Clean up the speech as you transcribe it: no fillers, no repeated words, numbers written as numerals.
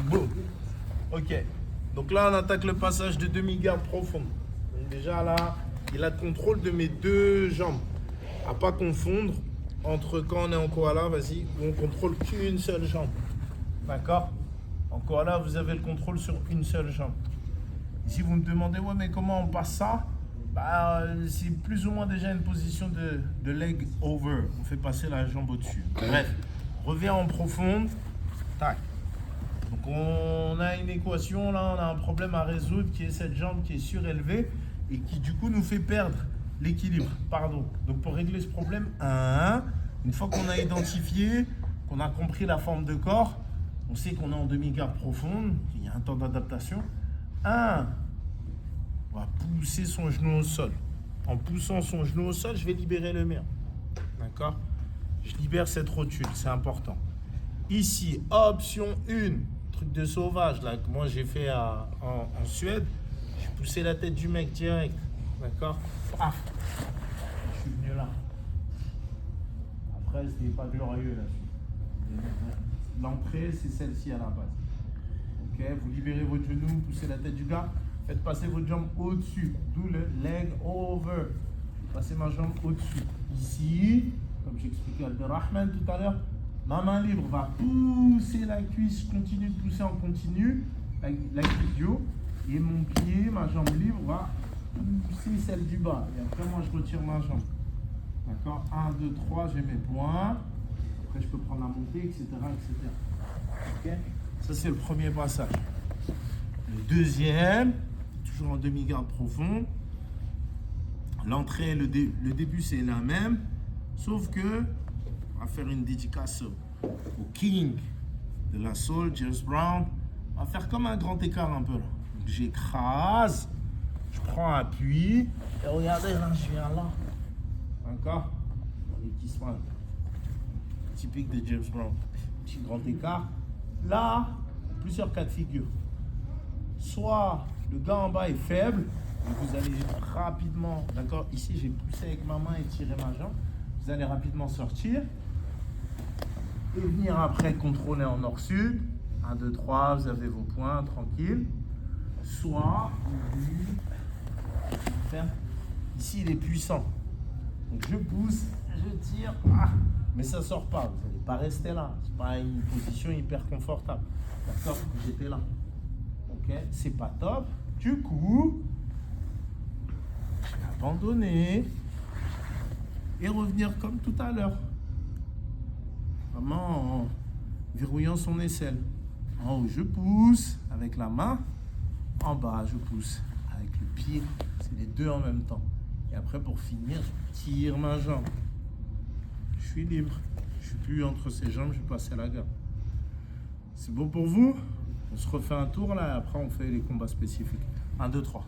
Bon. Ok. Donc là, on attaque le passage de demi-garde profonde. Donc déjà là, il a le contrôle de mes deux jambes. À pas confondre entre quand on est en koala, vas-y, où on contrôle qu'une seule jambe. D'accord? En koala, vous avez le contrôle sur une seule jambe. Si vous me demandez, ouais, mais comment on passe ça? Bah, c'est plus ou moins déjà une position de leg over. On fait passer la jambe au-dessus. Bref, reviens en profonde. Tac. Donc on a une équation, là, on a un problème à résoudre qui est cette jambe qui est surélevée et qui du coup nous fait perdre l'équilibre. Pardon. Donc pour régler ce problème, une fois qu'on a identifié, qu'on a compris la forme de corps, on sait qu'on est en demi-garde profonde, qu'il y a un temps d'adaptation. On va pousser son genou au sol. En poussant son genou au sol, je vais libérer le mien. D'accord? Je libère cette rotule, c'est important. Ici, option 1, truc de sauvage là, que moi j'ai fait en Suède. J'ai poussé la tête du mec direct. D'accord? Paf! Je suis venu là. Après, c'était pas glorieux là. L'entrée, c'est celle-ci à la base. Ok? Vous libérez votre genou, poussez la tête du gars. Faites passer votre jambe au-dessus, d'où le leg over. Passez ma jambe au-dessus. Ici, comme j'expliquais à Abdelrahman tout à l'heure, ma main libre va pousser la cuisse, je continue de pousser en continu, la cuisse du haut, et mon pied, ma jambe libre va pousser celle du bas. Et après, moi, je retire ma jambe. D'accord? 1, 2, 3, j'ai mes points. Après, je peux prendre la montée, etc. etc. Ok? Ça, c'est le premier passage. Le deuxième, toujours en demi-garde profond. L'entrée, le début, c'est la même. Sauf que, on va faire une dédicace au king de la soul, James Brown. On va faire comme un grand écart un peu là. Donc, j'écrase, je prends appui. Et regardez, là, je viens là. D'accord? Les petits smiles. Typique de James Brown. Petit grand écart. Là, plusieurs cas de figure. Soit le gars en bas est faible, et vous allez rapidement, d'accord, ici j'ai poussé avec ma main et tiré ma jambe, vous allez rapidement sortir et venir après contrôler en nord-sud. 1, 2, 3, vous avez vos points, tranquille. Soit, ici il est puissant, donc je pousse, je tire, mais ça sort pas, vous n'allez pas rester là, c'est pas une position hyper confortable, d'accord, j'étais là. Ok, c'est pas top. Du coup, je vais abandonner et revenir comme tout à l'heure. Vraiment en verrouillant son aisselle. En haut, je pousse avec la main. En bas, je pousse avec le pied. C'est les deux en même temps. Et après, pour finir, je tire ma jambe. Je suis libre. Je suis plus entre ses jambes, je passe à la garde. C'est bon pour vous? On se refait un tour là et après on fait les combats spécifiques. 1, 2, 3.